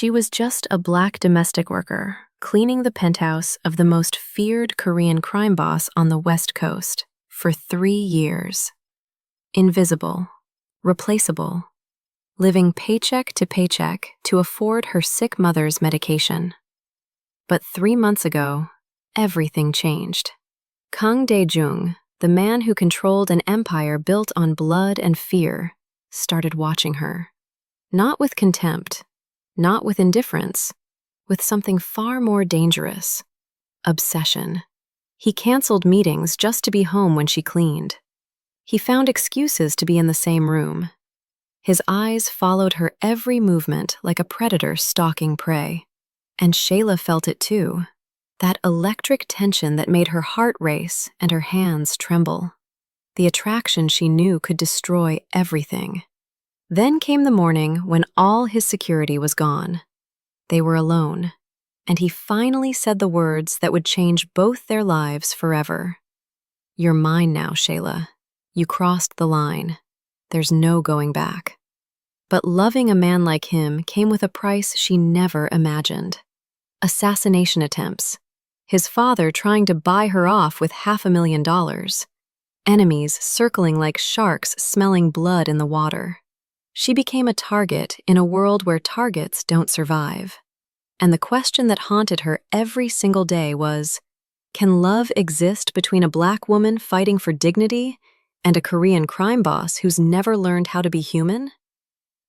She was just a black domestic worker, cleaning the penthouse of the most feared Korean crime boss on the West Coast for 3 years. Invisible, replaceable, living paycheck to paycheck to afford her sick mother's medication. But 3 months ago, everything changed. Kang Dae-jung, the man who controlled an empire built on blood and fear, started watching her. Not with contempt, not with indifference, with something far more dangerous: obsession. He canceled meetings just to be home when she cleaned. He found excuses to be in the same room. His eyes followed her every movement like a predator stalking prey. And Shayla felt it too, that electric tension that made her heart race and her hands tremble. The attraction she knew could destroy everything. Then came the morning when all his security was gone. They were alone, and he finally said the words that would change both their lives forever. "You're mine now, Shayla. You crossed the line. There's no going back." But loving a man like him came with a price she never imagined. Assassination attempts. His father trying to buy her off with $500,000. Enemies circling like sharks smelling blood in the water. She became a target in a world where targets don't survive. And the question that haunted her every single day was, can love exist between a black woman fighting for dignity and a Korean crime boss who's never learned how to be human?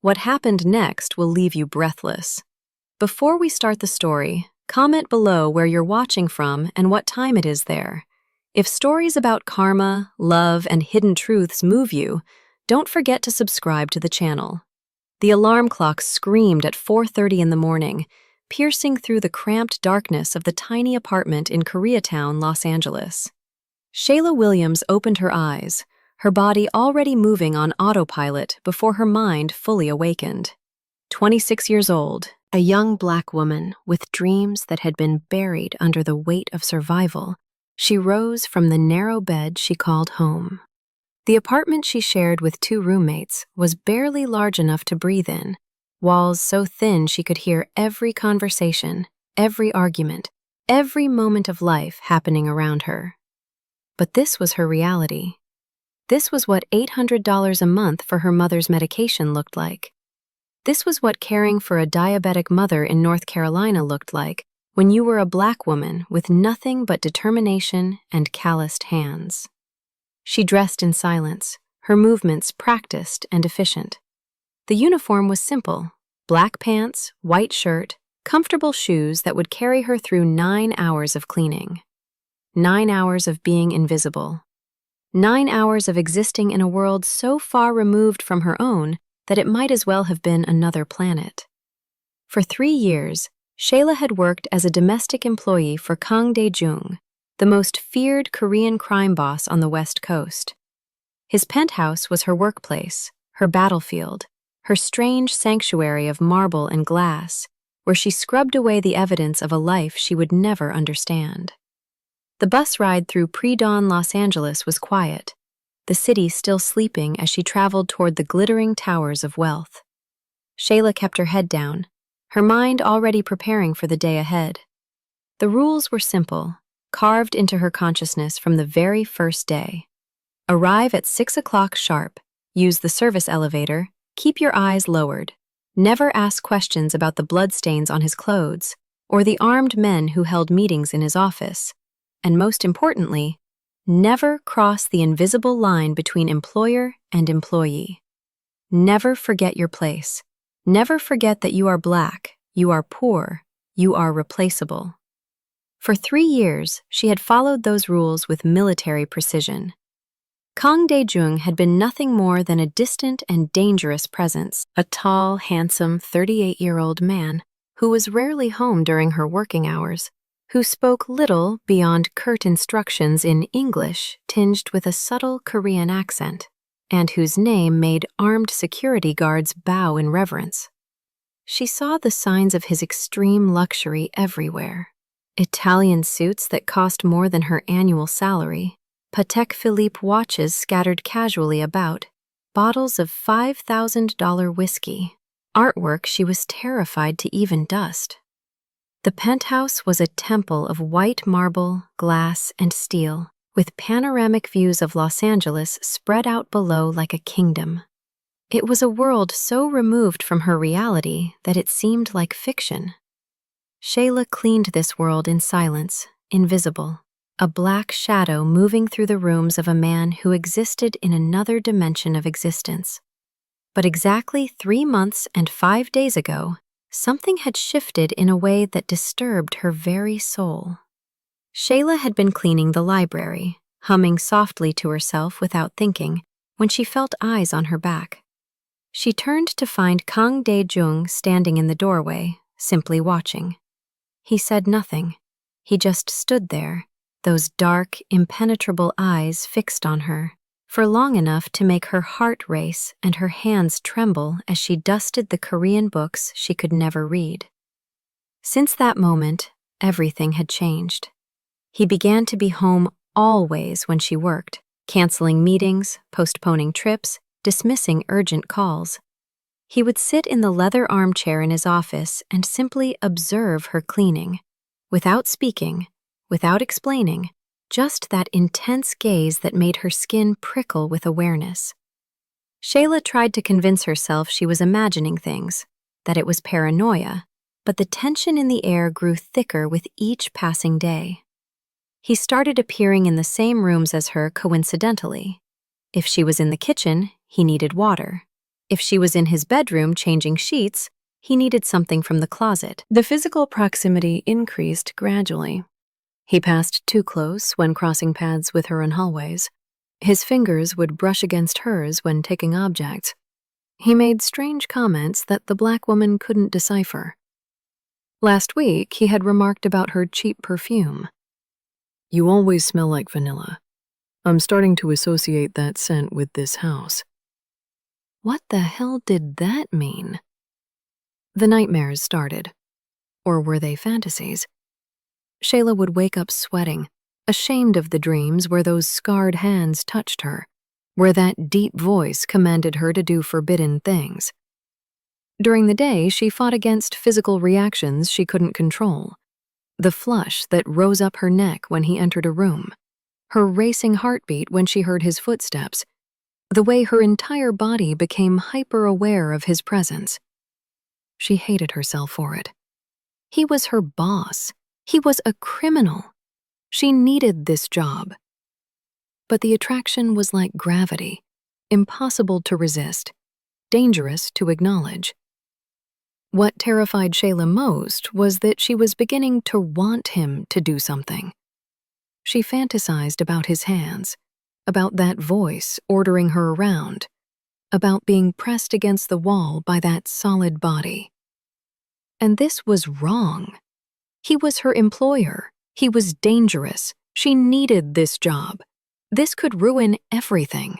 What happened next will leave you breathless. Before we start the story, comment below where you're watching from and what time it is there. If stories about karma, love, and hidden truths move you, don't forget to subscribe to the channel. The alarm clock screamed at 4:30 in the morning, piercing through the cramped darkness of the tiny apartment in Koreatown, Los Angeles. Shayla Williams opened her eyes, her body already moving on autopilot before her mind fully awakened. 26 years old, a young black woman with dreams that had been buried under the weight of survival, she rose from the narrow bed she called home. The apartment she shared with 2 roommates was barely large enough to breathe in, walls so thin she could hear every conversation, every argument, every moment of life happening around her. But this was her reality. This was what $800 a month for her mother's medication looked like. This was what caring for a diabetic mother in North Carolina looked like when you were a black woman with nothing but determination and calloused hands. She dressed in silence, her movements practiced and efficient. The uniform was simple: black pants, white shirt, comfortable shoes that would carry her through 9 hours of cleaning. 9 hours of being invisible. 9 hours of existing in a world so far removed from her own that it might as well have been another planet. For 3 years, Shayla had worked as a domestic employee for Kang Dae-jung, the most feared Korean crime boss on the West Coast. His penthouse was her workplace, her battlefield, her strange sanctuary of marble and glass, where she scrubbed away the evidence of a life she would never understand. The bus ride through pre-dawn Los Angeles was quiet, the city still sleeping as she traveled toward the glittering towers of wealth. Shayla kept her head down, her mind already preparing for the day ahead. The rules were simple, carved into her consciousness from the very first day. Arrive at 6 o'clock sharp, use the service elevator, keep your eyes lowered, never ask questions about the bloodstains on his clothes or the armed men who held meetings in his office, and most importantly, never cross the invisible line between employer and employee. Never forget your place. Never forget that you are black, you are poor, you are replaceable. For 3 years, she had followed those rules with military precision. Kang Dae-jung had been nothing more than a distant and dangerous presence, a tall, handsome 38-year-old man who was rarely home during her working hours, who spoke little beyond curt instructions in English tinged with a subtle Korean accent, and whose name made armed security guards bow in reverence. She saw the signs of his extreme luxury everywhere. Italian suits that cost more than her annual salary, Patek Philippe watches scattered casually about, bottles of $5,000 whiskey, artwork she was terrified to even dust. The penthouse was a temple of white marble, glass, and steel, with panoramic views of Los Angeles spread out below like a kingdom. It was a world so removed from her reality that it seemed like fiction. Shayla cleaned this world in silence, invisible, a black shadow moving through the rooms of a man who existed in another dimension of existence. But exactly 3 months and 5 days ago, something had shifted in a way that disturbed her very soul. Shayla had been cleaning the library, humming softly to herself without thinking, when she felt eyes on her back. She turned to find Kang Dae-jung standing in the doorway, simply watching. He said nothing. He just stood there, those dark, impenetrable eyes fixed on her, for long enough to make her heart race and her hands tremble as she dusted the Korean books she could never read. Since that moment, everything had changed. He began to be home always when she worked, canceling meetings, postponing trips, dismissing urgent calls. He would sit in the leather armchair in his office and simply observe her cleaning, without speaking, without explaining, just that intense gaze that made her skin prickle with awareness. Shayla tried to convince herself she was imagining things, that it was paranoia, but the tension in the air grew thicker with each passing day. He started appearing in the same rooms as her coincidentally. If she was in the kitchen, he needed water. If she was in his bedroom changing sheets, he needed something from the closet. The physical proximity increased gradually. He passed too close when crossing paths with her in hallways. His fingers would brush against hers when taking objects. He made strange comments that the black woman couldn't decipher. Last week, he had remarked about her cheap perfume. "You always smell like vanilla. I'm starting to associate that scent with this house." What the hell did that mean? The nightmares started. Or were they fantasies? Shayla would wake up sweating, ashamed of the dreams where those scarred hands touched her, where that deep voice commanded her to do forbidden things. During the day, she fought against physical reactions she couldn't control. The flush that rose up her neck when he entered a room, her racing heartbeat when she heard his footsteps, the way her entire body became hyper-aware of his presence. She hated herself for it. He was her boss. He was a criminal. She needed this job. But the attraction was like gravity, impossible to resist, dangerous to acknowledge. What terrified Shayla most was that she was beginning to want him to do something. She fantasized about his hands, about that voice ordering her around, about being pressed against the wall by that solid body. And this was wrong. He was her employer. He was dangerous. She needed this job. This could ruin everything.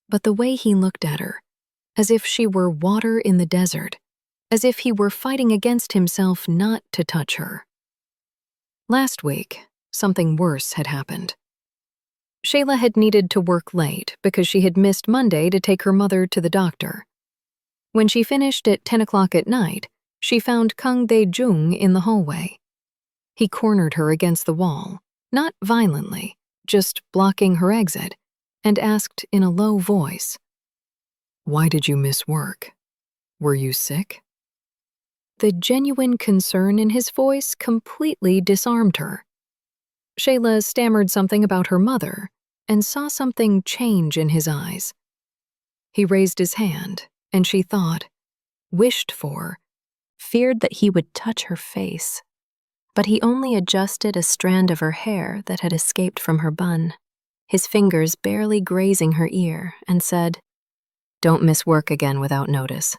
But the way he looked at her, as if she were water in the desert, as if he were fighting against himself not to touch her. Last week, something worse had happened. Shayla had needed to work late because she had missed Monday to take her mother to the doctor. When she finished at 10 o'clock at night, she found Kang Dae-jung in the hallway. He cornered her against the wall, not violently, just blocking her exit, and asked in a low voice, "Why did you miss work? Were you sick?" The genuine concern in his voice completely disarmed her. Shayla stammered something about her mother and saw something change in his eyes. He raised his hand, and she thought, wished for, feared that he would touch her face. But he only adjusted a strand of her hair that had escaped from her bun, his fingers barely grazing her ear, and said, "Don't miss work again without notice.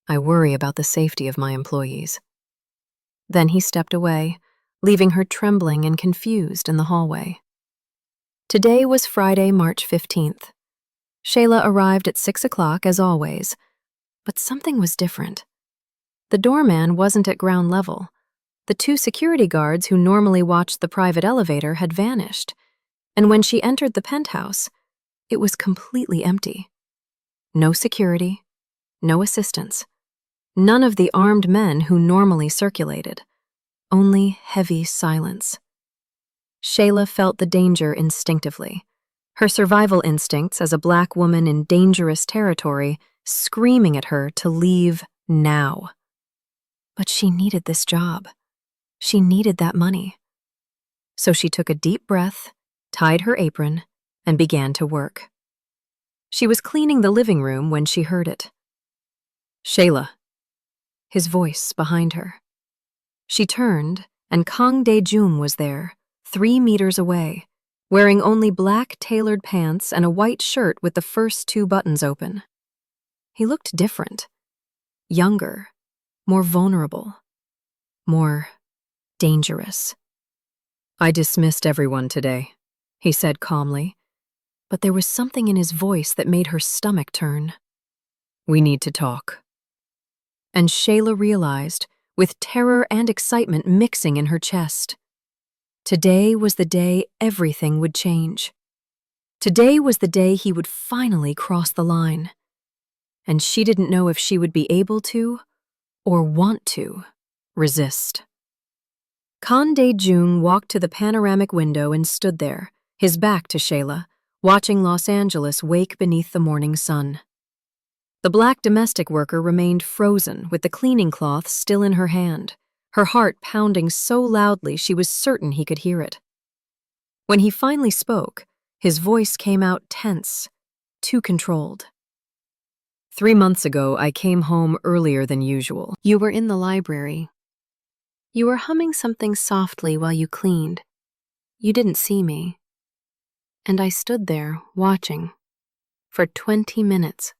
I worry about the safety of my employees." Then he stepped away, leaving her trembling and confused in the hallway. Today was Friday, March 15th. Shayla arrived at 6 o'clock as always, but something was different. The doorman wasn't at ground level. The 2 security guards who normally watched the private elevator had vanished, and when she entered the penthouse, it was completely empty. No security, no assistants, None of the armed men who normally circulated. Only heavy silence. Shayla felt the danger instinctively. Her survival instincts as a black woman in dangerous territory screaming at her to leave now. But she needed this job. She needed that money. So she took a deep breath, tied her apron, and began to work. She was cleaning the living room when she heard it. Shayla. His voice behind her. She turned, and Kang Dae-jung was there, 3 meters away, wearing only black tailored pants and a white shirt with the first 2 buttons open. He looked different. Younger, more vulnerable, more dangerous. I dismissed everyone today, he said calmly, but there was something in his voice that made her stomach turn. We need to talk. And Shayla realized, with terror and excitement mixing in her chest. Today was the day everything would change. Today was the day he would finally cross the line. And she didn't know if she would be able to, or want to, resist. Kang Dae-jung walked to the panoramic window and stood there, his back to Shayla, watching Los Angeles wake beneath the morning sun. The black domestic worker remained frozen with the cleaning cloth still in her hand, her heart pounding so loudly she was certain he could hear it. When he finally spoke, his voice came out tense, too controlled. 3 months ago, I came home earlier than usual. You were in the library. You were humming something softly while you cleaned. You didn't see me. And I stood there, watching, for 20 minutes.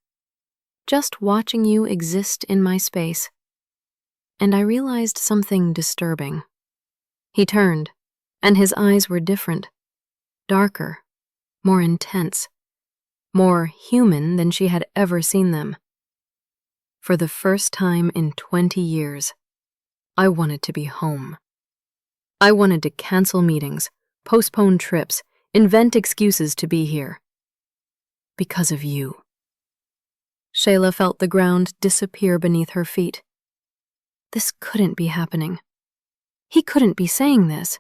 Just watching you exist in my space. And I realized something disturbing. He turned, and his eyes were different, darker, more intense, more human than she had ever seen them. For the first time in 20 years, I wanted to be home. I wanted to cancel meetings, postpone trips, invent excuses to be here. Because of you. Shayla felt the ground disappear beneath her feet. This couldn't be happening. He couldn't be saying this.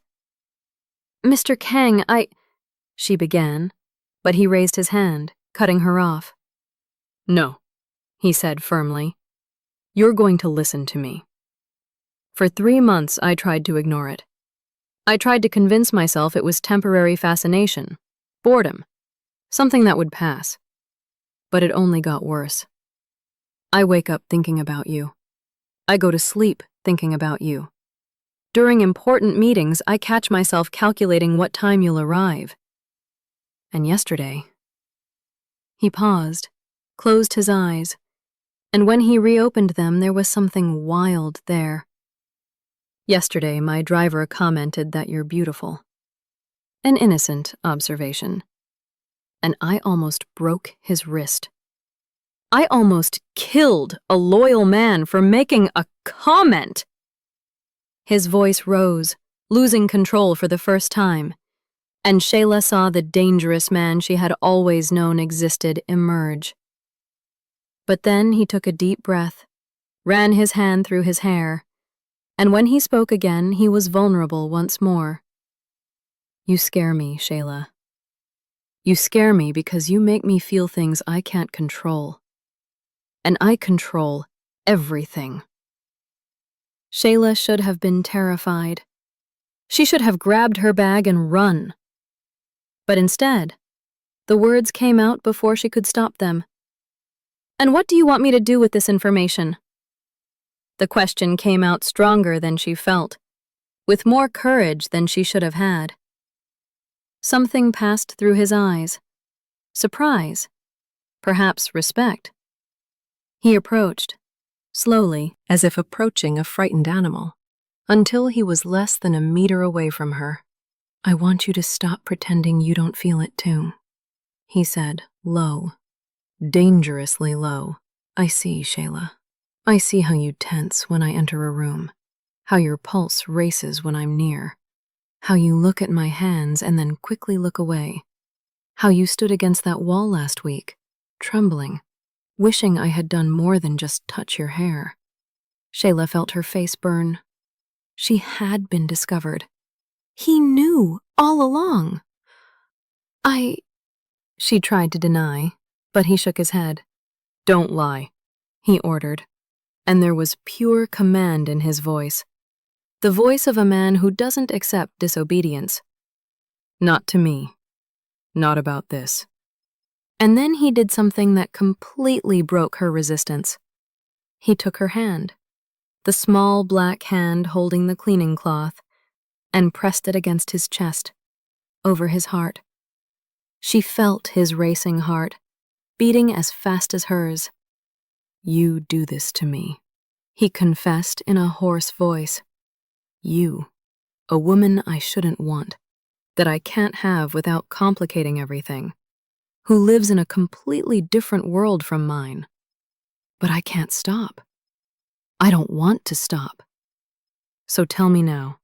Mr. Kang, she began, but he raised his hand, cutting her off. No, he said firmly. You're going to listen to me. For 3 months, I tried to ignore it. I tried to convince myself it was temporary fascination, boredom, something that would pass. But it only got worse. I wake up thinking about you. I go to sleep thinking about you. During important meetings, I catch myself calculating what time you'll arrive. And yesterday, he paused, closed his eyes, and when he reopened them, there was something wild there. Yesterday, my driver commented that you're beautiful. An innocent observation. And I almost broke his wrist. I almost killed a loyal man for making a comment. His voice rose, losing control for the first time, and Shayla saw the dangerous man she had always known existed emerge. But then he took a deep breath, ran his hand through his hair, and when he spoke again, he was vulnerable once more. You scare me, Shayla. You scare me because you make me feel things I can't control. And I control everything. Shayla should have been terrified. She should have grabbed her bag and run. But instead, the words came out before she could stop them. And what do you want me to do with this information? The question came out stronger than she felt, with more courage than she should have had. Something passed through his eyes. Surprise. Perhaps respect. He approached, slowly, as if approaching a frightened animal, until he was less than a meter away from her. I want you to stop pretending you don't feel it too, he said, low, dangerously low. I see, Shayla. I see how you tense when I enter a room, how your pulse races when I'm near, how you look at my hands and then quickly look away, how you stood against that wall last week, trembling, wishing I had done more than just touch your hair. Shayla felt her face burn. She had been discovered. He knew all along. She tried to deny, but he shook his head. Don't lie, he ordered, and there was pure command in his voice. The voice of a man who doesn't accept disobedience. Not to me. Not about this. And then he did something that completely broke her resistance. He took her hand, the small black hand holding the cleaning cloth, and pressed it against his chest, over his heart. She felt his racing heart, beating as fast as hers. You do this to me, he confessed in a hoarse voice. You, a woman I shouldn't want, that I can't have without complicating everything, who lives in a completely different world from mine. But I can't stop. I don't want to stop. So tell me now,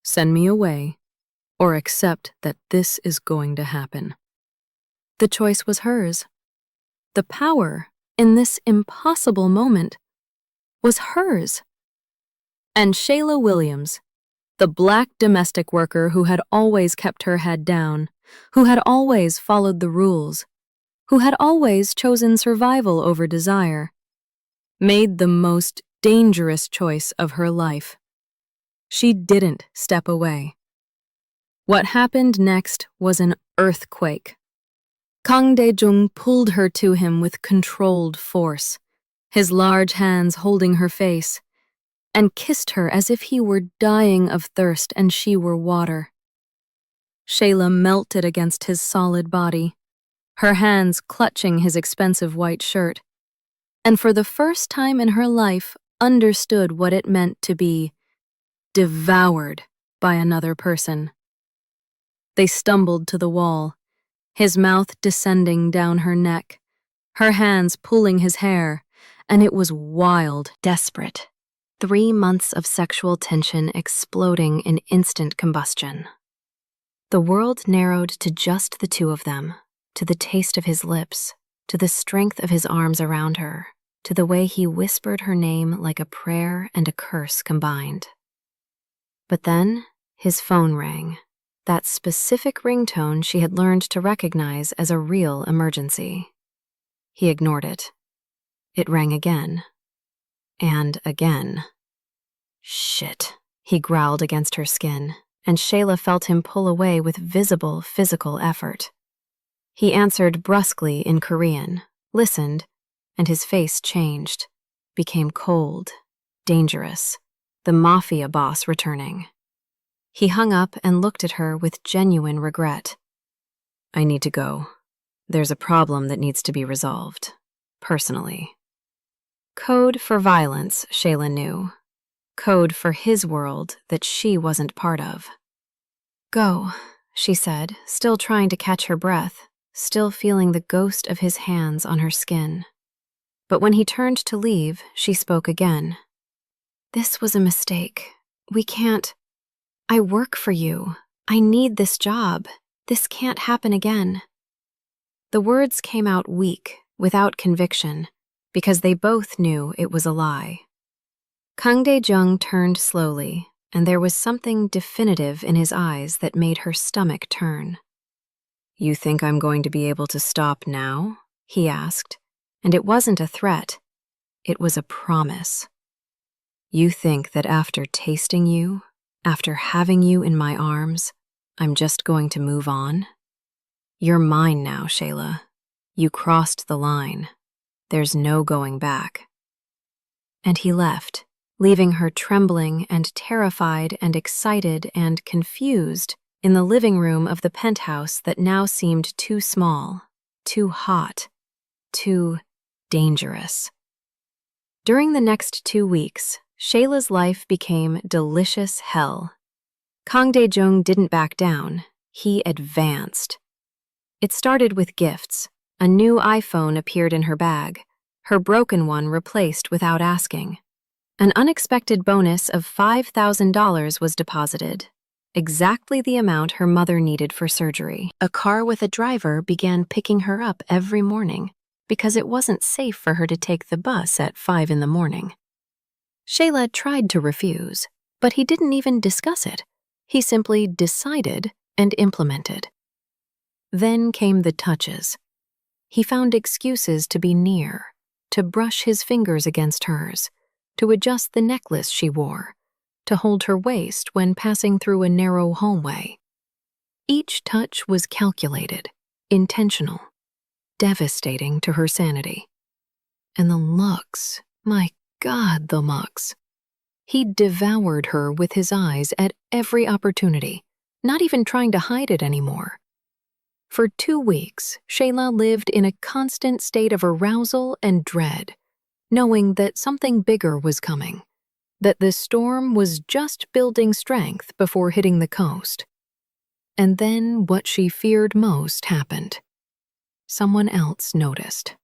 send me away, or accept that this is going to happen. The choice was hers. The power in this impossible moment was hers. And Shayla Williams, the black domestic worker who had always kept her head down, who had always followed the rules, who had always chosen survival over desire, made the most dangerous choice of her life. She didn't step away. What happened next was an earthquake. Kang Dae-jung pulled her to him with controlled force, his large hands holding her face, and kissed her as if he were dying of thirst and she were water. Shayla melted against his solid body, her hands clutching his expensive white shirt, and for the first time in her life understood what it meant to be devoured by another person. They stumbled to the wall, his mouth descending down her neck, her hands pulling his hair, and it was wild, desperate. 3 months of sexual tension exploding in instant combustion. The world narrowed to just the two of them, to the taste of his lips, to the strength of his arms around her, to the way he whispered her name like a prayer and a curse combined. But then, his phone rang, that specific ringtone she had learned to recognize as a real emergency. He ignored it. It rang again. And again. Shit, he growled against her skin, and Shayla felt him pull away with visible physical effort. He answered brusquely in Korean, listened, and his face changed, became cold, dangerous, the Mafia boss returning. He hung up and looked at her with genuine regret. I need to go. There's a problem that needs to be resolved, personally. Code for violence, Shayla knew. Code for his world that she wasn't part of. Go, she said, still trying to catch her breath, still feeling the ghost of his hands on her skin. But when he turned to leave, she spoke again. This was a mistake. We can't. I work for you. I need this job. This can't happen again. The words came out weak, without conviction, because they both knew it was a lie. Kang Dae-jung turned slowly, and there was something definitive in his eyes that made her stomach turn. You think I'm going to be able to stop now? He asked, and it wasn't a threat. It was a promise. You think that after tasting you, after having you in my arms, I'm just going to move on? You're mine now, Shayla. You crossed the line. There's no going back. And he left, leaving her trembling and terrified and excited and confused in the living room of the penthouse that now seemed too small, too hot, too dangerous. During the next 2 weeks, Shayla's life became delicious hell. Kang Dae-jung didn't back down. He advanced. It started with gifts. A new iPhone appeared in her bag, her broken one replaced without asking. An unexpected bonus of $5,000 was deposited, exactly the amount her mother needed for surgery. A car with a driver began picking her up every morning because it wasn't safe for her to take the bus at 5 in the morning. Shayla tried to refuse, but he didn't even discuss it. He simply decided and implemented. Then came the touches. He found excuses to be near, to brush his fingers against hers, to adjust the necklace she wore, to hold her waist when passing through a narrow hallway. Each touch was calculated, intentional, devastating to her sanity. And the looks, my God, the looks. He devoured her with his eyes at every opportunity, not even trying to hide it anymore. For 2 weeks, Shayla lived in a constant state of arousal and dread, knowing that something bigger was coming, that the storm was just building strength before hitting the coast. And then what she feared most happened. Someone else noticed.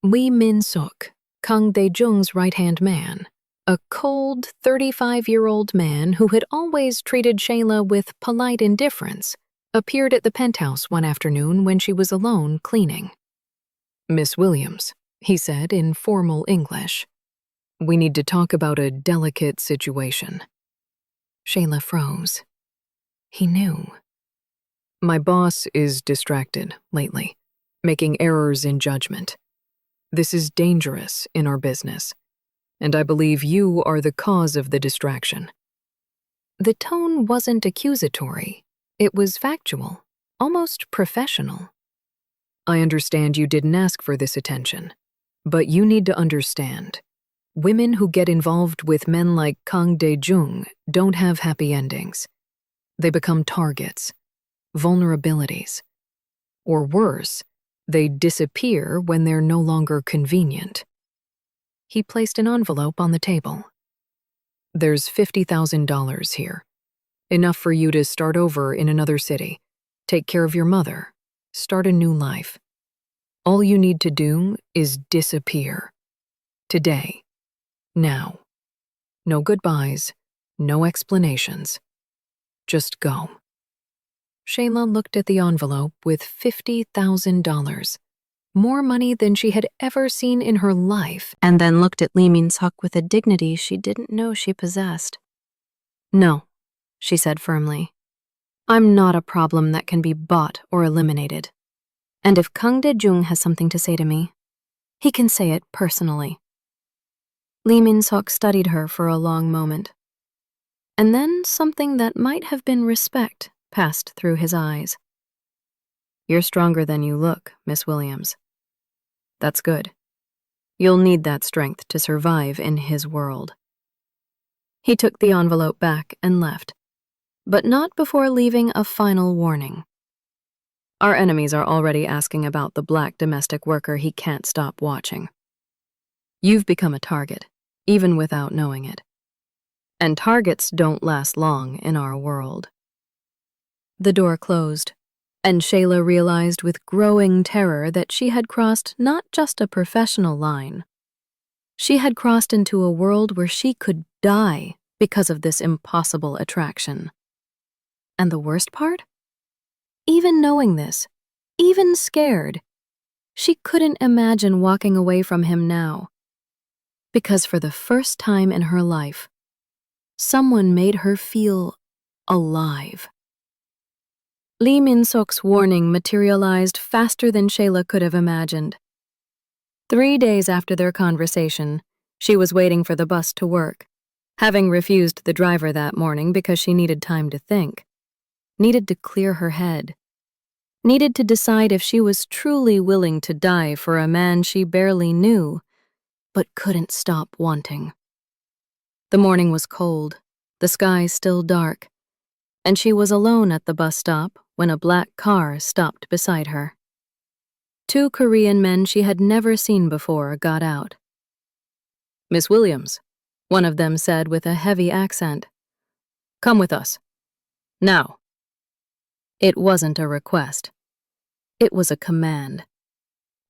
Lee Min-suk, Kang Dae-jung's right-hand man, a cold, 35-year-old man who had always treated Shayla with polite indifference, appeared at the penthouse one afternoon when she was alone cleaning. "Miss Williams," he said in formal English, "we need to talk about a delicate situation." Shayla froze. He knew. "My boss is distracted lately, making errors in judgment. This is dangerous in our business, and I believe you are the cause of the distraction." The tone wasn't accusatory. It was factual, almost professional. "I understand you didn't ask for this attention, but you need to understand. Women who get involved with men like Kang Dae-jung don't have happy endings. They become targets, vulnerabilities. Or worse, they disappear when they're no longer convenient." He placed an envelope on the table. "There's $50,000 here. Enough for you to start over in another city, take care of your mother, start a new life. All you need to do is disappear. Today. Now. No goodbyes, no explanations. Just go." Shayla looked at the envelope with $50,000, more money than she had ever seen in her life, and then looked at Lee Min-suk with a dignity she didn't know she possessed. "No," she said firmly. "I'm not a problem that can be bought or eliminated. And if Kang Dae-jung has something to say to me, he can say it personally." Lee Min-suk studied her for a long moment. And then something that might have been respect passed through his eyes. "You're stronger than you look, Miss Williams. That's good. You'll need that strength to survive in his world." He took the envelope back and left, but not before leaving a final warning. "Our enemies are already asking about the black domestic worker he can't stop watching. You've become a target, even without knowing it. And targets don't last long in our world." The door closed, and Shayla realized with growing terror that she had crossed not just a professional line. She had crossed into a world where she could die because of this impossible attraction. And the worst part? Even knowing this, even scared, she couldn't imagine walking away from him now. Because for the first time in her life, someone made her feel alive. Lee Min-suk's warning materialized faster than Shayla could have imagined. 3 days after their conversation, she was waiting for the bus to work, having refused the driver that morning because she needed time to think, needed to clear her head, needed to decide if she was truly willing to die for a man she barely knew, but couldn't stop wanting. The morning was cold, the sky still dark, and she was alone at the bus stop when a black car stopped beside her. 2 Korean men she had never seen before got out. "Miss Williams," one of them said with a heavy accent. "Come with us. Now." It wasn't a request. It was a command.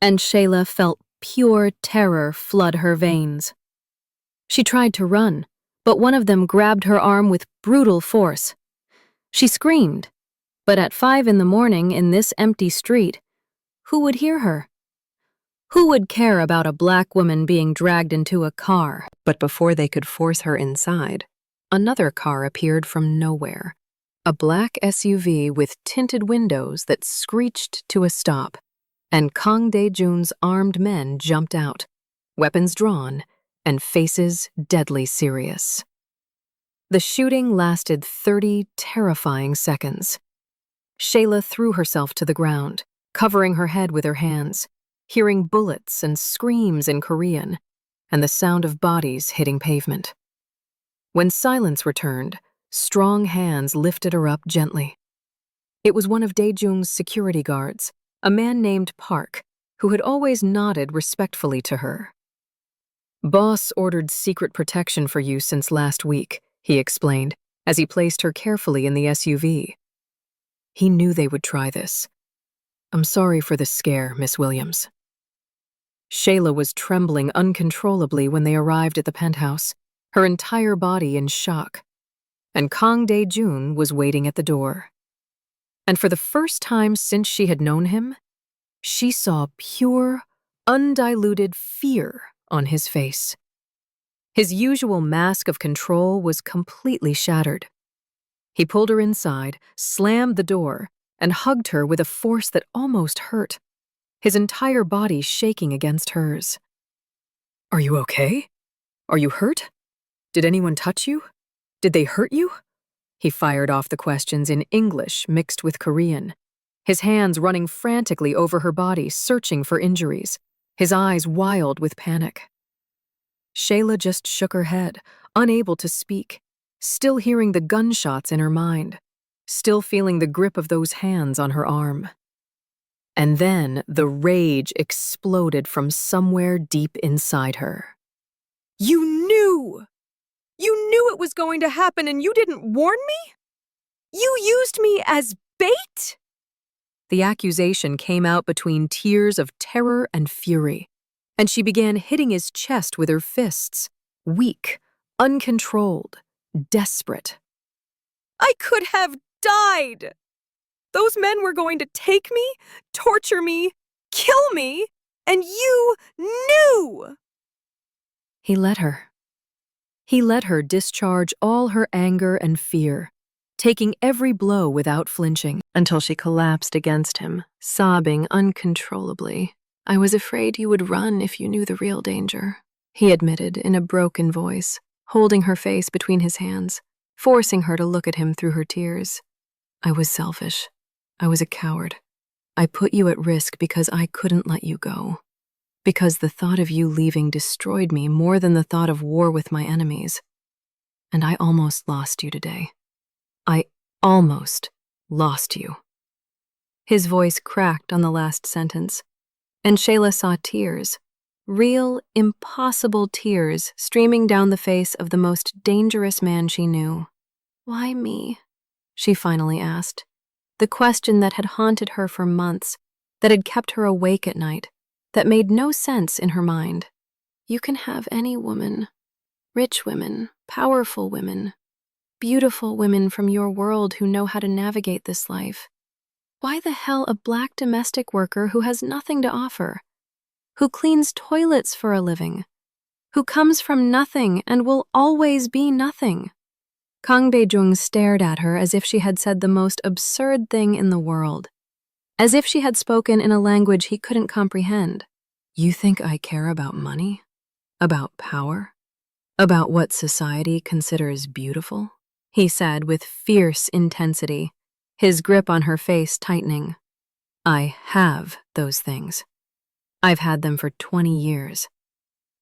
And Shayla felt pure terror flood her veins. She tried to run, but one of them grabbed her arm with brutal force. She screamed, but at 5 in the morning in this empty street, who would hear her? Who would care about a black woman being dragged into a car? But before they could force her inside, another car appeared from nowhere. A black SUV with tinted windows that screeched to a stop, and Kang Dae-jun's armed men jumped out, weapons drawn, and faces deadly serious. The shooting lasted 30 terrifying seconds. Shayla threw herself to the ground, covering her head with her hands, hearing bullets and screams in Korean, and the sound of bodies hitting pavement. When silence returned, strong hands lifted her up gently. It was one of Dae-jung's security guards, a man named Park, who had always nodded respectfully to her. "Boss ordered secret protection for you since last week," he explained, as he placed her carefully in the SUV. He knew they would try this. "I'm sorry for the scare, Miss Williams." Shayla was trembling uncontrollably when they arrived at the penthouse, her entire body in shock. And Kang Dae-jun was waiting at the door. And for the first time since she had known him, she saw pure, undiluted fear on his face. His usual mask of control was completely shattered. He pulled her inside, slammed the door, and hugged her with a force that almost hurt, his entire body shaking against hers. "Are you okay? Are you hurt? Did anyone touch you? Did they hurt you?" He fired off the questions in English mixed with Korean, his hands running frantically over her body, searching for injuries, his eyes wild with panic. Shayla just shook her head, unable to speak, still hearing the gunshots in her mind, still feeling the grip of those hands on her arm. And then the rage exploded from somewhere deep inside her. "You knew! You knew it was going to happen and you didn't warn me? You used me as bait?" The accusation came out between tears of terror and fury, and she began hitting his chest with her fists, weak, uncontrolled, desperate. "I could have died! Those men were going to take me, torture me, kill me, and you knew!" He let her. He let her discharge all her anger and fear, taking every blow without flinching, until she collapsed against him, sobbing uncontrollably. "I was afraid you would run if you knew the real danger," he admitted in a broken voice, holding her face between his hands, forcing her to look at him through her tears. "I was selfish. I was a coward. I put you at risk because I couldn't let you go. Because the thought of you leaving destroyed me more than the thought of war with my enemies. And I almost lost you today. I almost lost you." His voice cracked on the last sentence, and Shayla saw tears, real, impossible tears streaming down the face of the most dangerous man she knew. "Why me?" she finally asked. The question that had haunted her for months, that had kept her awake at night, that made no sense in her mind. "You can have any woman. Rich women, powerful women, beautiful women from your world who know how to navigate this life. Why the hell a black domestic worker who has nothing to offer, who cleans toilets for a living, who comes from nothing and will always be nothing?" Kang Dae-jung stared at her as if she had said the most absurd thing in the world, as if she had spoken in a language he couldn't comprehend. "You think I care about money? About power? About what society considers beautiful?" he said with fierce intensity, his grip on her face tightening. "I have those things. I've had them for 20 years.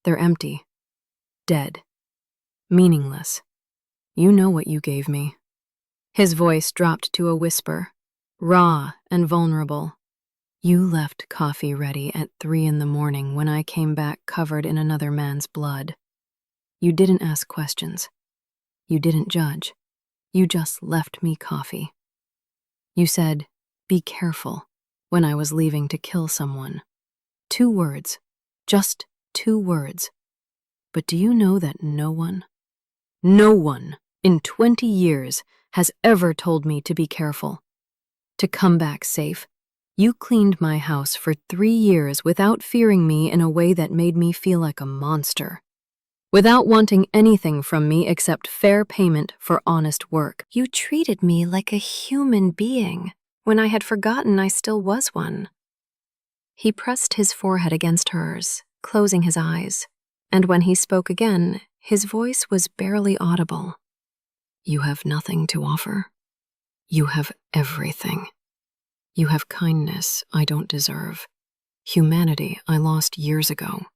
They're empty, dead, meaningless. You know what you gave me." His voice dropped to a whisper, raw and vulnerable. "You left coffee ready at 3 in the morning when I came back covered in another man's blood. You didn't ask questions. You didn't judge. You just left me coffee. You said, 'Be careful,' when I was leaving to kill someone. 2 words. Just 2 words. But do you know that no one in 20 years has ever told me to be careful, to come back safe, You cleaned my house for 3 years without fearing me in a way that made me feel like a monster. Without wanting anything from me except fair payment for honest work. You treated me like a human being when I had forgotten I still was one. He pressed his forehead against hers, closing his eyes, and when he spoke again, his voice was barely audible. You have nothing to offer. You have everything. You have kindness I don't deserve, humanity I lost years ago,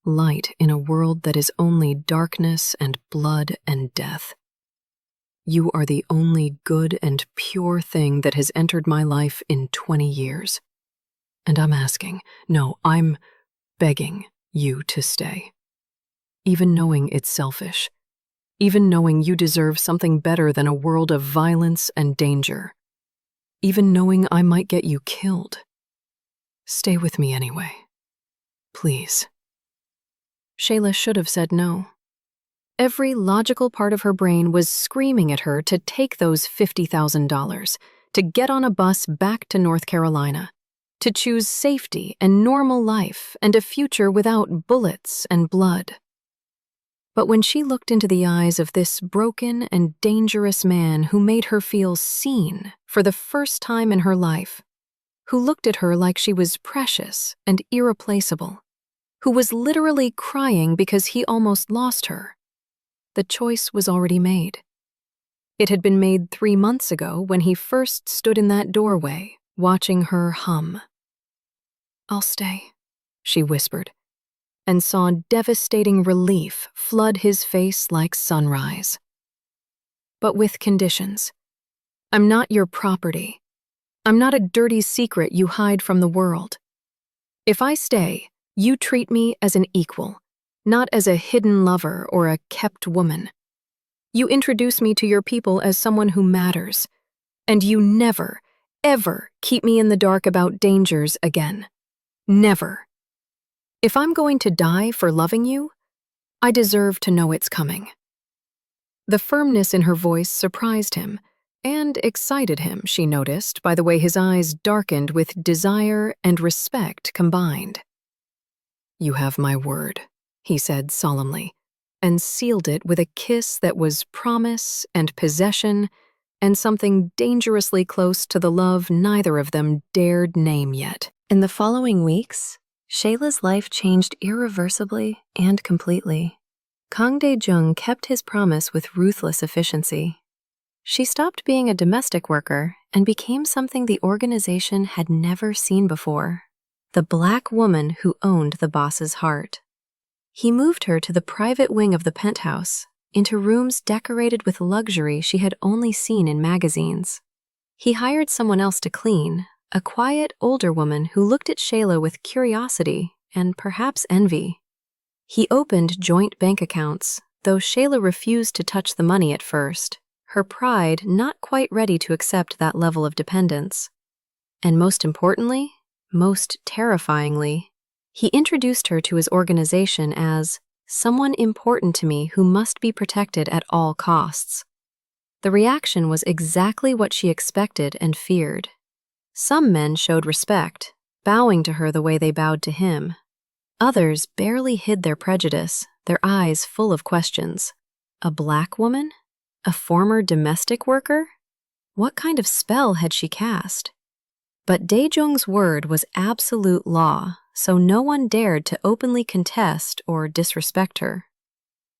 light in a world that is only darkness and blood and death. You are the only good and pure thing that has entered my life in 20 years. And I'm begging you to stay. Even knowing it's selfish, even knowing you deserve something better than a world of violence and danger. Even knowing I might get you killed. Stay with me anyway. Please. Shayla should have said no. Every logical part of her brain was screaming at her to take those $50,000, to get on a bus back to North Carolina, to choose safety and normal life and a future without bullets and blood. But when she looked into the eyes of this broken and dangerous man who made her feel seen for the first time in her life, who looked at her like she was precious and irreplaceable, who was literally crying because he almost lost her, the choice was already made. It had been made 3 months ago when he first stood in that doorway, watching her hum. "I'll stay," she whispered, and saw devastating relief flood his face like sunrise. "But with conditions. I'm not your property. I'm not a dirty secret you hide from the world. If I stay, you treat me as an equal, not as a hidden lover or a kept woman. You introduce me to your people as someone who matters, and you never, ever keep me in the dark about dangers again. Never. If I'm going to die for loving you, I deserve to know it's coming." The firmness in her voice surprised him and excited him, she noticed, by the way his eyes darkened with desire and respect combined. "You have my word," he said solemnly, and sealed it with a kiss that was promise and possession and something dangerously close to the love neither of them dared name yet. In the following weeks, Shayla's life changed irreversibly and completely. Kang Dae-jung kept his promise with ruthless efficiency. She stopped being a domestic worker and became something the organization had never seen before, the black woman who owned the boss's heart. He moved her to the private wing of the penthouse, into rooms decorated with luxury she had only seen in magazines. He hired someone else to clean, a quiet, older woman who looked at Shayla with curiosity and perhaps envy. He opened joint bank accounts, though Shayla refused to touch the money at first, her pride not quite ready to accept that level of dependence. And most importantly, most terrifyingly, he introduced her to his organization as someone important to me who must be protected at all costs. The reaction was exactly what she expected and feared. Some men showed respect, bowing to her the way they bowed to him. Others barely hid their prejudice, their eyes full of questions. A black woman? A former domestic worker? What kind of spell had she cast? But Dae-jung's word was absolute law, so no one dared to openly contest or disrespect her.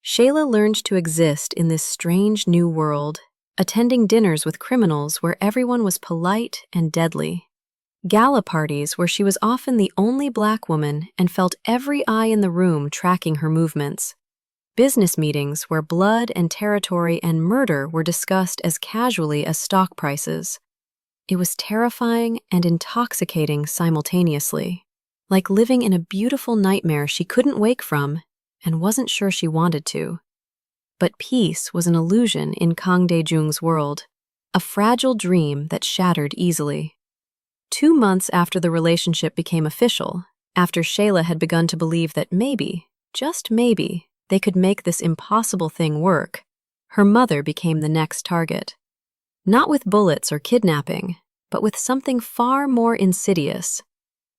Shayla learned to exist in this strange new world, attending dinners with criminals where everyone was polite and deadly. Gala parties where she was often the only black woman and felt every eye in the room tracking her movements. Business meetings where blood and territory and murder were discussed as casually as stock prices. It was terrifying and intoxicating simultaneously, like living in a beautiful nightmare she couldn't wake from and wasn't sure she wanted to. But peace was an illusion in Kang Dae-jung's world, a fragile dream that shattered easily. 2 months after the relationship became official, after Shayla had begun to believe that maybe, just maybe, they could make this impossible thing work, her mother became the next target. Not with bullets or kidnapping, but with something far more insidious: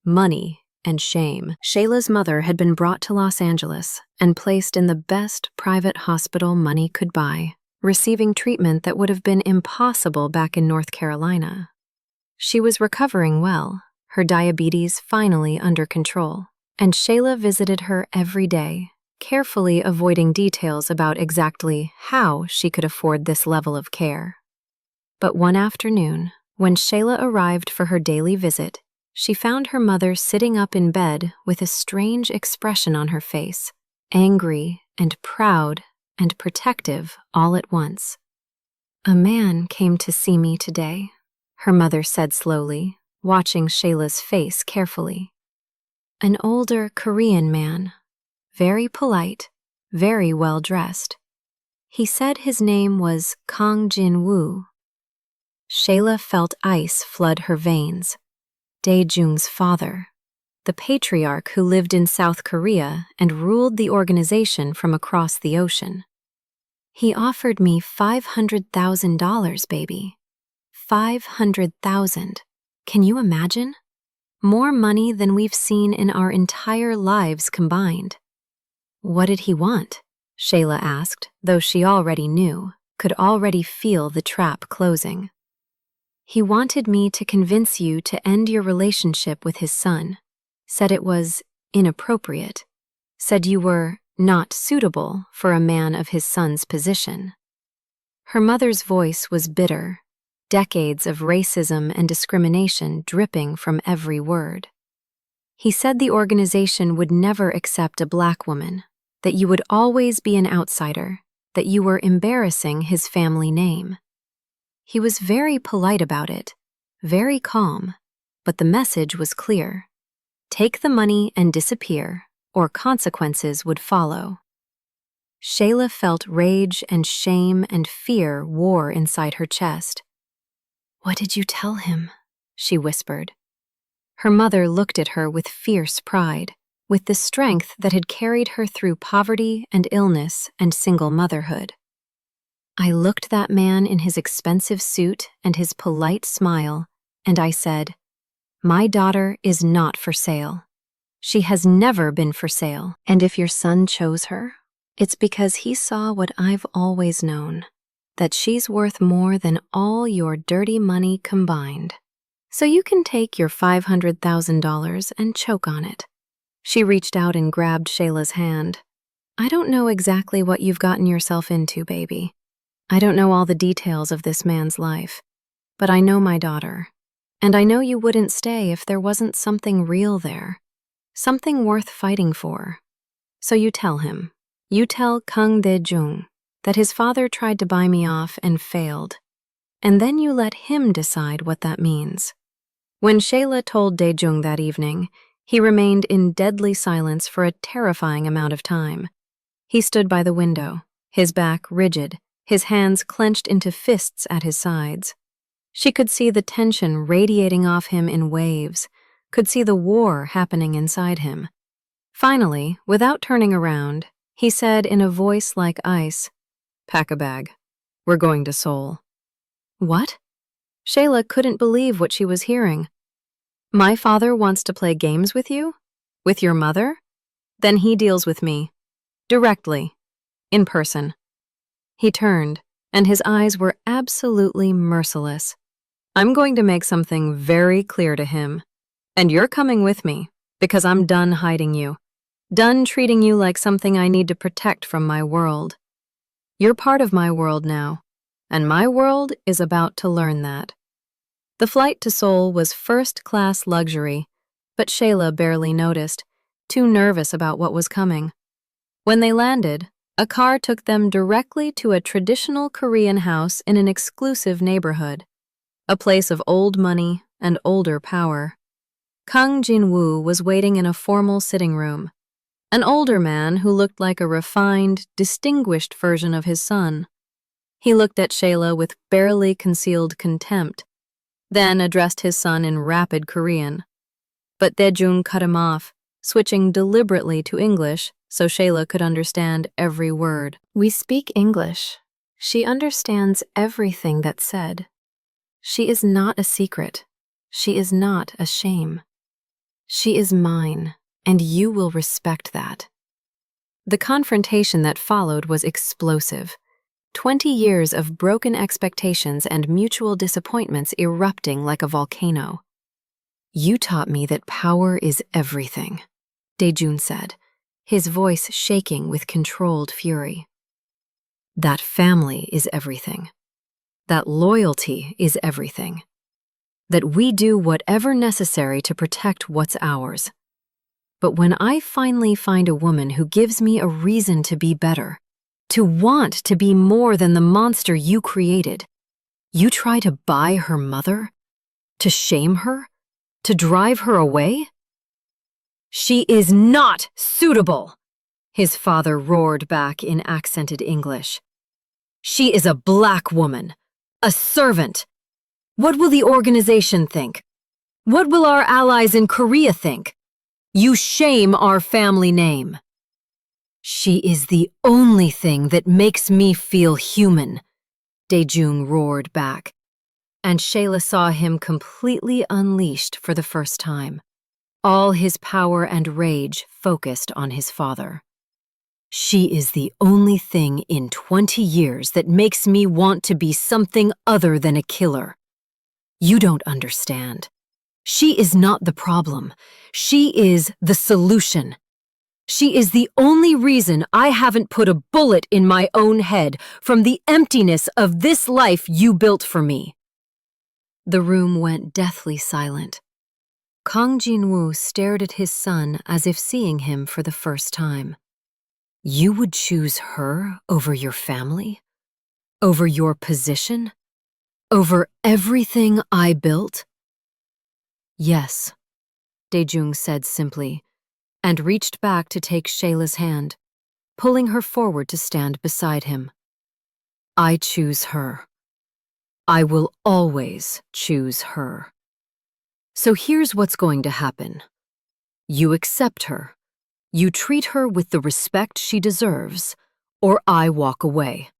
money and shame. Shayla's mother had been brought to Los Angeles and placed in the best private hospital money could buy, receiving treatment that would have been impossible back in North Carolina. She was recovering well, her diabetes finally under control, and Shayla visited her every day, carefully avoiding details about exactly how she could afford this level of care. But one afternoon, when Shayla arrived for her daily visit, she found her mother sitting up in bed with a strange expression on her face, angry and proud and protective all at once. "A man came to see me today," her mother said slowly, watching Shayla's face carefully. "An older Korean man, very polite, very well dressed. He said his name was Kang Jin-woo." Shayla felt ice flood her veins. Dae-jung's father, the patriarch who lived in South Korea and ruled the organization from across the ocean. "He offered me $500,000, baby. $500,000. Can you imagine? More money than we've seen in our entire lives combined." "What did he want?" Shayla asked, though she already knew, could already feel the trap closing. "He wanted me to convince you to end your relationship with his son. Said it was inappropriate. Said you were not suitable for a man of his son's position." Her mother's voice was bitter, decades of racism and discrimination dripping from every word. "He said the organization would never accept a black woman, that you would always be an outsider, that you were embarrassing his family name. He was very polite about it, very calm, but the message was clear. Take the money and disappear, or consequences would follow." Shayla felt rage and shame and fear war inside her chest. "What did you tell him?" she whispered. Her mother looked at her with fierce pride, with the strength that had carried her through poverty and illness and single motherhood. "I looked that man in his expensive suit and his polite smile, and I said, 'My daughter is not for sale. She has never been for sale, and if your son chose her, it's because he saw what I've always known, that she's worth more than all your dirty money combined. So you can take your $500,000 and choke on it." She reached out and grabbed Shayla's hand. "I don't know exactly what you've gotten yourself into, baby. I don't know all the details of this man's life, but I know my daughter, and I know you wouldn't stay if there wasn't something real there, something worth fighting for. So you tell him, you tell Kang Dae-jung, that his father tried to buy me off and failed, and then you let him decide what that means." When Shayla told Dae-jung that evening, he remained in deadly silence for a terrifying amount of time. He stood by the window, his back rigid, his hands clenched into fists at his sides. She could see the tension radiating off him in waves, could see the war happening inside him. Finally, without turning around, he said in a voice like ice, "Pack a bag. We're going to Seoul." "What?" Shayla couldn't believe what she was hearing. "My father wants to play games with you? With your mother? Then he deals with me. Directly. In person." He turned, and his eyes were absolutely merciless. "I'm going to make something very clear to him. And you're coming with me, because I'm done hiding you. Done treating you like something I need to protect from my world. You're part of my world now, and my world is about to learn that." The flight to Seoul was first-class luxury, but Shayla barely noticed, too nervous about what was coming. When they landed, a car took them directly to a traditional Korean house in an exclusive neighborhood, a place of old money and older power. Kang Jin-woo was waiting in a formal sitting room, an older man who looked like a refined, distinguished version of his son. He looked at Shayla with barely concealed contempt, then addressed his son in rapid Korean. But Dae-jung cut him off, switching deliberately to English so Shayla could understand every word. "We speak English. She understands everything that's said." She is not a secret. She is not a shame. She is mine, and you will respect that. The confrontation that followed was explosive. 20 years of broken expectations and mutual disappointments erupting like a volcano. You taught me that power is everything, Daejun said, his voice shaking with controlled fury. That family is everything. That loyalty is everything. That we do whatever necessary to protect what's ours. But when I finally find a woman who gives me a reason to be better, to want to be more than the monster you created, you try to buy her mother? To shame her? To drive her away? She is not suitable, his father roared back in accented English. She is a black woman, a servant. What will the organization think? What will our allies in Korea think? You shame our family name. She is the only thing that makes me feel human, Daejun roared back, and Shayla saw him completely unleashed for the first time, all his power and rage focused on his father. She is the only thing in 20 years that makes me want to be something other than a killer. You don't understand. She is not the problem. She is the solution. She is the only reason I haven't put a bullet in my own head from the emptiness of this life you built for me. The room went deathly silent. Kang Jin-woo stared at his son as if seeing him for the first time. You would choose her over your family? Over your position? Over everything I built? Yes, Daejun said simply, and reached back to take Shayla's hand, pulling her forward to stand beside him. I choose her. I will always choose her. So here's what's going to happen. You accept her. You treat her with the respect she deserves, or I walk away.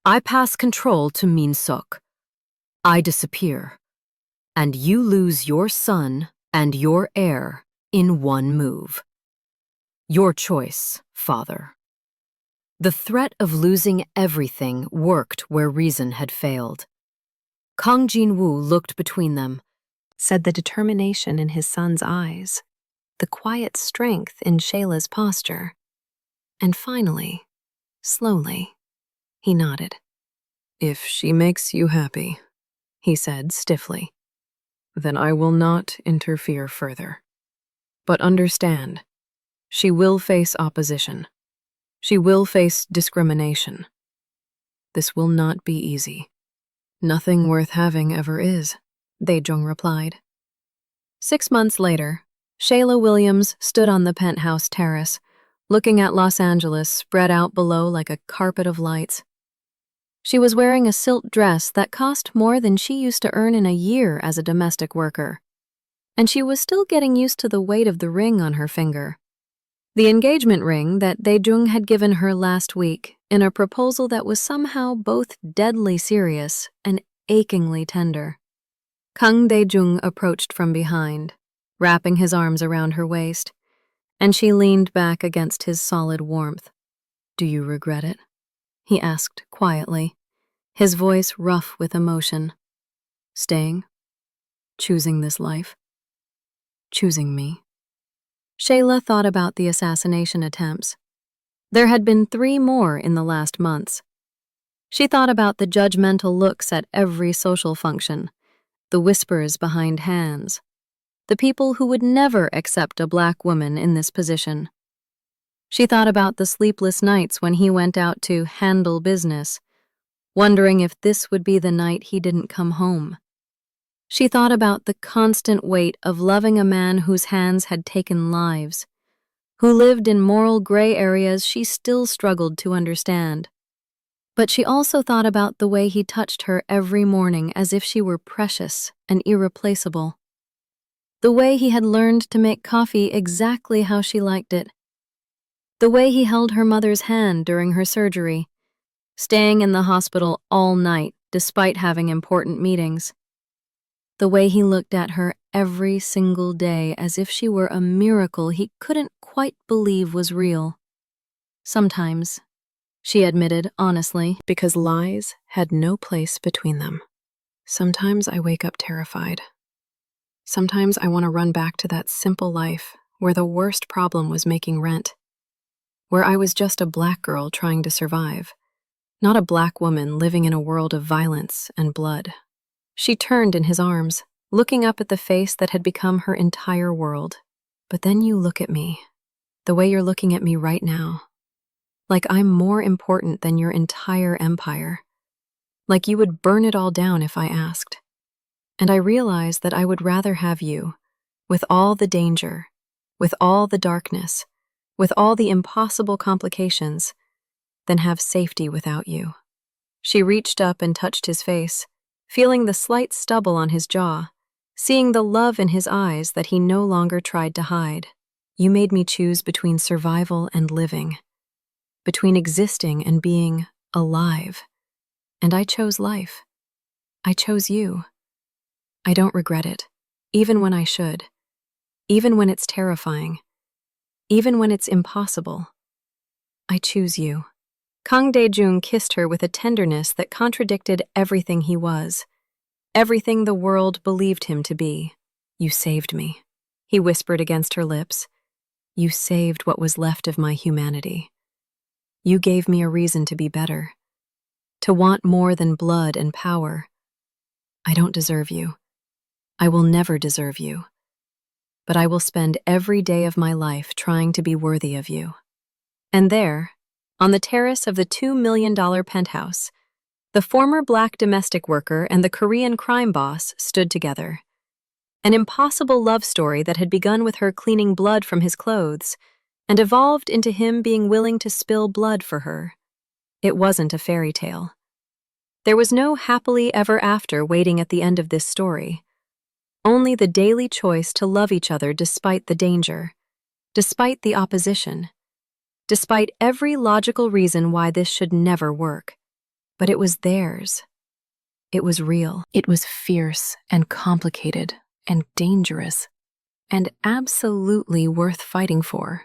I pass control to Min-suk. I disappear. And you lose your son and your heir in one move. Your choice, father. The threat of losing everything worked where reason had failed. Kang Jin-woo looked between them, said the determination in his son's eyes, the quiet strength in Shayla's posture, and finally, slowly, he nodded. If she makes you happy, he said stiffly, then I will not interfere further. But understand, she will face opposition. She will face discrimination. This will not be easy. Nothing worth having ever is, Daejung replied. 6 months later, Shayla Williams stood on the penthouse terrace, looking at Los Angeles spread out below like a carpet of lights. She was wearing a silk dress that cost more than she used to earn in a year as a domestic worker, and she was still getting used to the weight of the ring on her finger. The engagement ring that Daejung had given her last week in a proposal that was somehow both deadly serious and achingly tender. Kang Daejung approached from behind, wrapping his arms around her waist, and she leaned back against his solid warmth. Do you regret it? He asked quietly, his voice rough with emotion. Staying? Choosing this life? Choosing me? Shayla thought about the assassination attempts. There had been 3 more in the last months. She thought about the judgmental looks at every social function, the whispers behind hands, the people who would never accept a black woman in this position. She thought about the sleepless nights when he went out to handle business, wondering if this would be the night he didn't come home. She thought about the constant weight of loving a man whose hands had taken lives, who lived in moral gray areas she still struggled to understand. But she also thought about the way he touched her every morning as if she were precious and irreplaceable. The way he had learned to make coffee exactly how she liked it. The way he held her mother's hand during her surgery, staying in the hospital all night despite having important meetings. The way he looked at her every single day as if she were a miracle he couldn't quite believe was real. Sometimes, she admitted honestly, because lies had no place between them. Sometimes I wake up terrified. Sometimes I want to run back to that simple life where the worst problem was making rent, where I was just a black girl trying to survive, not a black woman living in a world of violence and blood. She turned in his arms, looking up at the face that had become her entire world. But then you look at me, the way you're looking at me right now, like I'm more important than your entire empire, like you would burn it all down if I asked. And I realized that I would rather have you, with all the danger, with all the darkness, with all the impossible complications, than have safety without you. She reached up and touched his face, feeling the slight stubble on his jaw, seeing the love in his eyes that he no longer tried to hide. You made me choose between survival and living, between existing and being alive. And I chose life. I chose you. I don't regret it, even when I should, even when it's terrifying, even when it's impossible. I choose you. Kang Dae-jung kissed her with a tenderness that contradicted everything he was, everything the world believed him to be. You saved me, he whispered against her lips. You saved what was left of my humanity. You gave me a reason to be better, to want more than blood and power. I don't deserve you. I will never deserve you. But I will spend every day of my life trying to be worthy of you. And there, on the terrace of the $2 million penthouse, the former black domestic worker and the Korean crime boss stood together. An impossible love story that had begun with her cleaning blood from his clothes and evolved into him being willing to spill blood for her. It wasn't a fairy tale. There was no happily ever after waiting at the end of this story. Only the daily choice to love each other despite the danger, despite the opposition, despite every logical reason why this should never work. But it was theirs. It was real. It was fierce and complicated and dangerous and absolutely worth fighting for.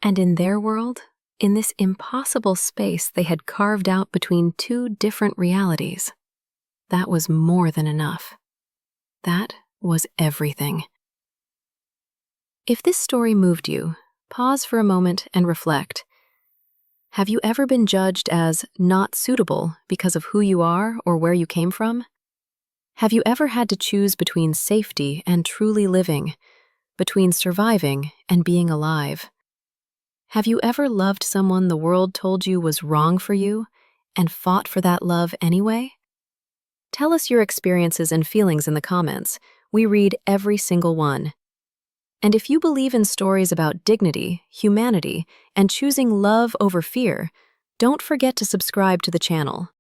And in their world, in this impossible space they had carved out between two different realities, that was more than enough. That was everything. If this story moved you, pause for a moment and reflect. Have you ever been judged as not suitable because of who you are or where you came from? Have you ever had to choose between safety and truly living, between surviving and being alive? Have you ever loved someone the world told you was wrong for you and fought for that love anyway? Tell us your experiences and feelings in the comments. We read every single one. And if you believe in stories about dignity, humanity, and choosing love over fear, don't forget to subscribe to the channel.